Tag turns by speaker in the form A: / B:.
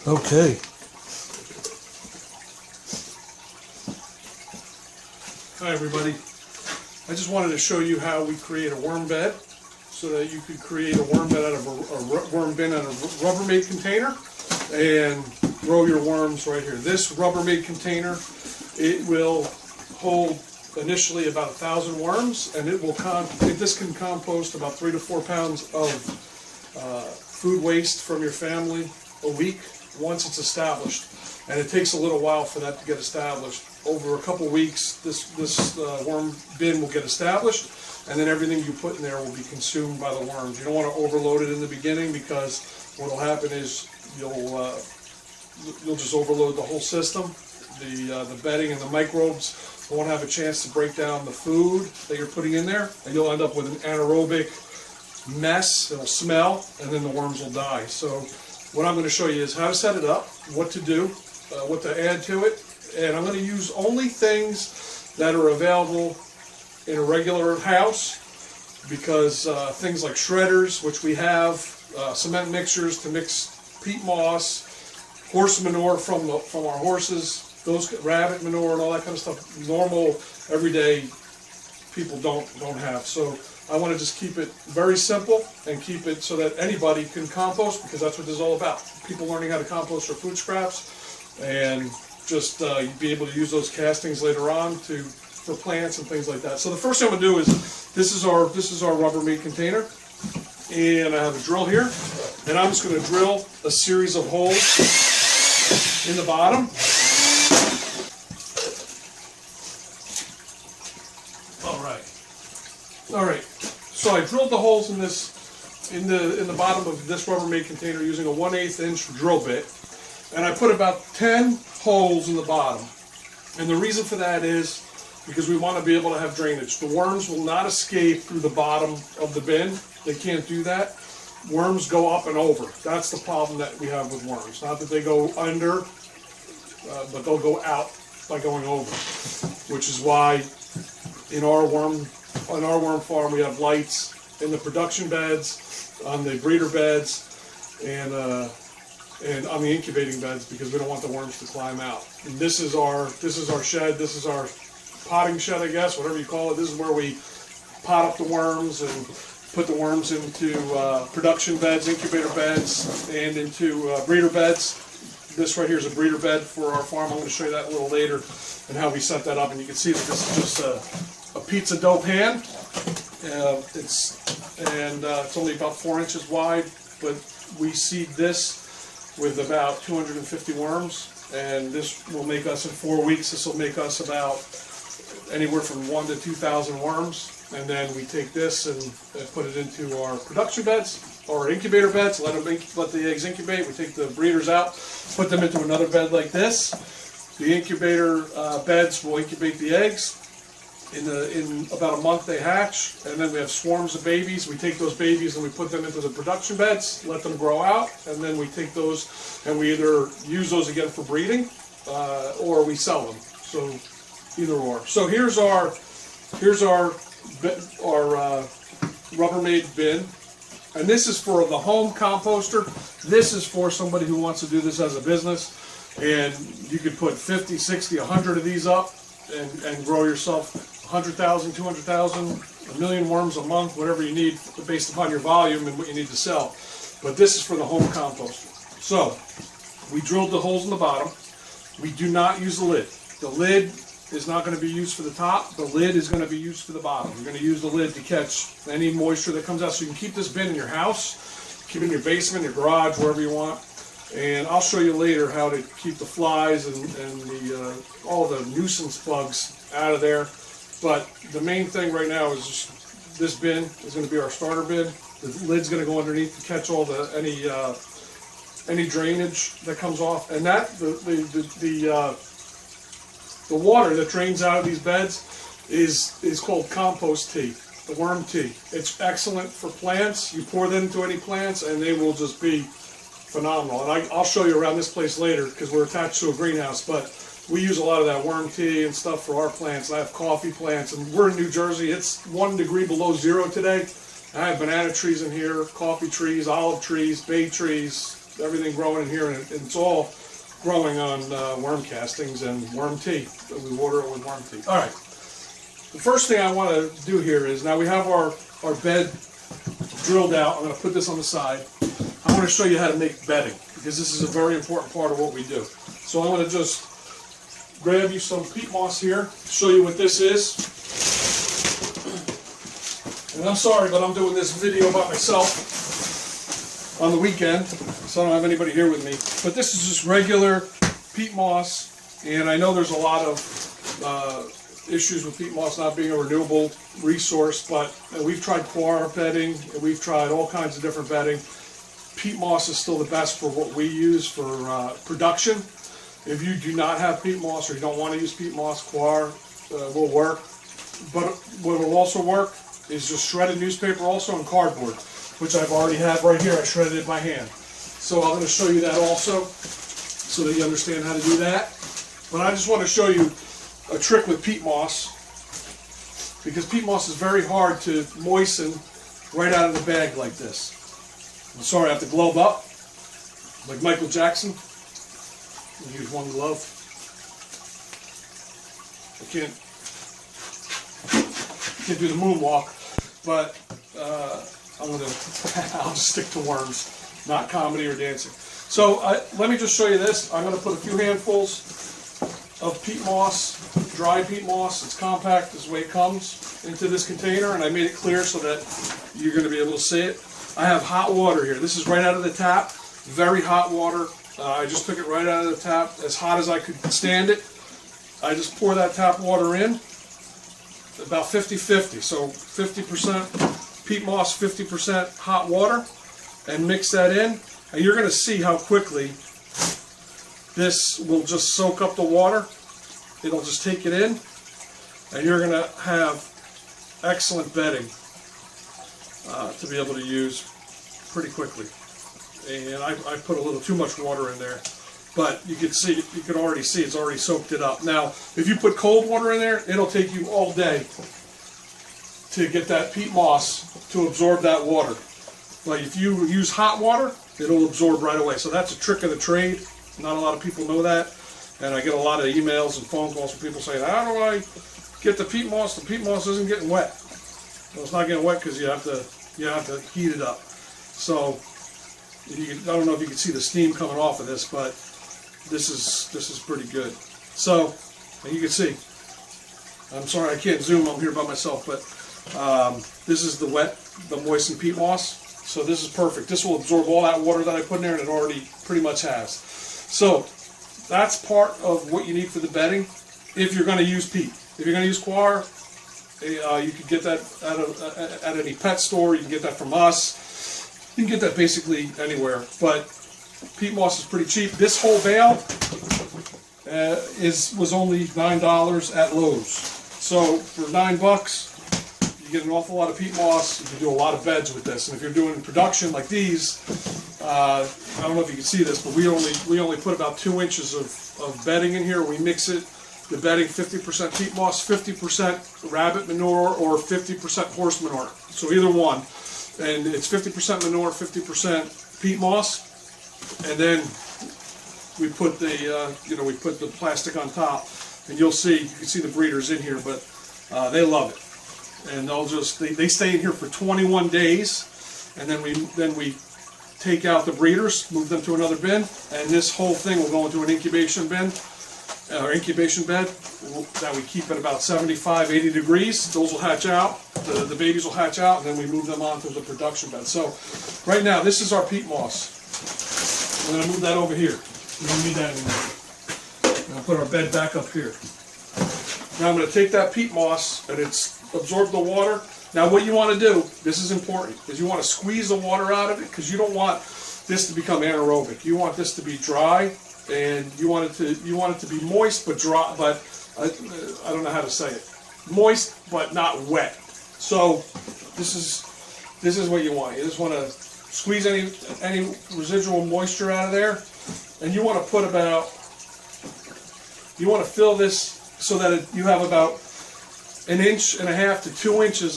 A: Okay. Hi everybody. I just wanted to show you how we create a worm bed so that you could create a worm bed out of a worm bin out of a Rubbermaid container and grow your worms right here. This Rubbermaid container, it will hold initially about 1,000 worms, and this can compost about 3 to 4 pounds of food waste from your family a week once it's established. And it takes a little while for that to get established. Over a couple weeks, this worm bin will get established, and then everything you put in there will be consumed by the worms. You don't want to overload it in the beginning, because what will happen is you'll just overload the whole system. The bedding and the microbes won't have a chance to break down the food that you're putting in there, and you'll end up with an anaerobic mess. It'll smell, and then the worms will die. So what I'm going to show you is how to set it up, what to do, what to add to it, and I'm going to use only things that are available in a regular house, because things like shredders, which we have, cement mixers to mix peat moss, horse manure from our horses, those rabbit manure and all that kind of stuff, normal everyday people don't have. So I want to just keep it very simple and keep it so that anybody can compost, because that's what this is all about. People learning how to compost their food scraps, and just be able to use those castings later on for plants and things like that. So the first thing I'm going to do is, this is our Rubbermaid container, and I have a drill here, and I'm just going to drill a series of holes in the bottom. All right. So I drilled the holes in the bottom of this Rubbermaid container using a 1/8 inch drill bit, and I put about 10 holes in the bottom. And the reason for that is because we want to be able to have drainage. The worms will not escape through the bottom of the bin. They can't do that. Worms go up and over. That's the problem that we have with worms. Not that they go under, but they'll go out by going over. Which is why on our worm farm we have lights in the production beds, on the breeder beds, and on the incubating beds, because we don't want the worms to climb out. And this is our shed. This is our potting shed, I guess, whatever you call it. This is where we pot up the worms and put the worms into production beds, incubator beds, and into breeder beds. This right here is a breeder bed for our farm. I'm going to show you that a little later and how we set that up. And you can see that this is just a pizza dough pan. It's only about 4 inches wide, but we seed this with about 250 worms, and this will make us, in 4 weeks, this will make us about anywhere from 1,000 to 2,000 worms. And then we take this and put it into our production beds or incubator beds, let the eggs incubate. We take the breeders out, put them into another bed like this. The incubator beds will incubate the eggs. In about a month they hatch, and then we have swarms of babies. We take those babies and we put them into the production beds, let them grow out, and then we take those and we either use those again for breeding or we sell them. So either or. So here's our Rubbermaid bin, and this is for the home composter. This is for somebody who wants to do this as a business, and you could put 50, 60, 100 of these up and grow yourself 100,000, 200,000, 1,000,000 worms a month, whatever you need based upon your volume and what you need to sell. But this is for the home composter. So we drilled the holes in the bottom. We do not use the lid. The lid is not going to be used for the top. The lid is going to be used for the bottom. You're going to use the lid to catch any moisture that comes out. So you can keep this bin in your house, keep it in your basement, your garage, wherever you want. And I'll show you later how to keep the flies and all the nuisance bugs out of there. But the main thing right now is just, this bin is going to be our starter bin. The lid's going to go underneath to catch all any drainage that comes off, and that the water that drains out of these beds is called compost tea, the worm tea. It's excellent for plants. You pour them into any plants, and they will just be phenomenal. And I'll show you around this place later, because we're attached to a greenhouse, but we use a lot of that worm tea and stuff for our plants. I have coffee plants, and we're in New Jersey. It's 1 degree below zero today. I have banana trees in here, coffee trees, olive trees, bay trees, everything growing in here, and it's all growing on worm castings and worm tea. We water it with worm tea. All right. The first thing I want to do here is, now we have our bed drilled out. I'm going to put this on the side. I want to show you how to make bedding, because this is a very important part of what we do. So I'm going to just grab you some peat moss here, show you what this is. And I'm sorry, but I'm doing this video by myself on the weekend, so I don't have anybody here with me. But this is just regular peat moss, and I know there's a lot of issues with peat moss not being a renewable resource, but we've tried coir bedding, and we've tried all kinds of different bedding. Peat moss is still the best for what we use for production. If you do not have peat moss, or you don't want to use peat moss, coir will work. But what will also work is just shredded newspaper also, and cardboard, which I've already had right here. I shredded it by hand. So I'm going to show you that also, so that you understand how to do that. But I just want to show you a trick with peat moss, because peat moss is very hard to moisten right out of the bag like this. I'm sorry, I have to glove up, like Michael Jackson. I'll use one glove. I can't do the moonwalk, but I'll just stick to worms, not comedy or dancing. So let me just show you this. I'm going to put a few handfuls of peat moss, dry peat moss. It's compact, this is the way it comes, into this container, and I made it clear so that you're going to be able to see it. I have hot water here. This is right out of the tap, very hot water. I just took it right out of the tap, as hot as I could stand it. I just pour that tap water in, about 50-50, so 50% peat moss, 50% hot water, and mix that in, and you're going to see how quickly this will just soak up the water. It'll just take it in, and you're going to have excellent bedding to be able to use pretty quickly. And I put a little too much water in there, but you can already see it's already soaked it up. Now, if you put cold water in there, it'll take you all day to get that peat moss to absorb that water. But if you use hot water, it'll absorb right away. So that's a trick of the trade. Not a lot of people know that, and I get a lot of emails and phone calls from people saying, "How do I get the peat moss? The peat moss isn't getting wet." Well, it's not getting wet because you have to heat it up. So I don't know if you can see the steam coming off of this, but this is pretty good. So you can see. I'm sorry I can't zoom. I'm here by myself, but this is the moistened peat moss. So this is perfect. This will absorb all that water that I put in there, and it already pretty much has. So that's part of what you need for the bedding if you're going to use peat. If you're going to use coir, you can get that at any pet store. You can get that from us. You can get that basically anywhere. But peat moss is pretty cheap. This whole bale was only $9 at Lowe's. So for $9, you get an awful lot of peat moss. You can do a lot of beds with this. And if you're doing production like these, I don't know if you can see this, but we only put about 2 inches of bedding in here. We mix it, the bedding, 50% peat moss, 50% rabbit manure, or 50% horse manure. So either one. And it's 50% manure, 50% peat moss. And then we put the plastic on top. And you can see the breeders in here, but they love it. And they stay in here for 21 days, and then we take out the breeders, move them to another bin, and this whole thing will go into an incubation bin, or incubation bed, that we keep at about 75, 80 degrees. Those will hatch out, the babies will hatch out, and then we move them on to the production bed. So right now, this is our peat moss. I'm going to move that over here. We don't need that anymore. I'm going to put our bed back up here. Now I'm going to take that peat moss, and it's absorbed the water. Now what you want to do, this is important, is you want to squeeze the water out of it, because you don't want this to become anaerobic. You want this to be dry, and you want it to be moist but dry, but I don't know how to say it. Moist but not wet. So this is what you want. You just want to squeeze any residual moisture out of there, and you want to put fill this so that you have about 1.5 to 2 inches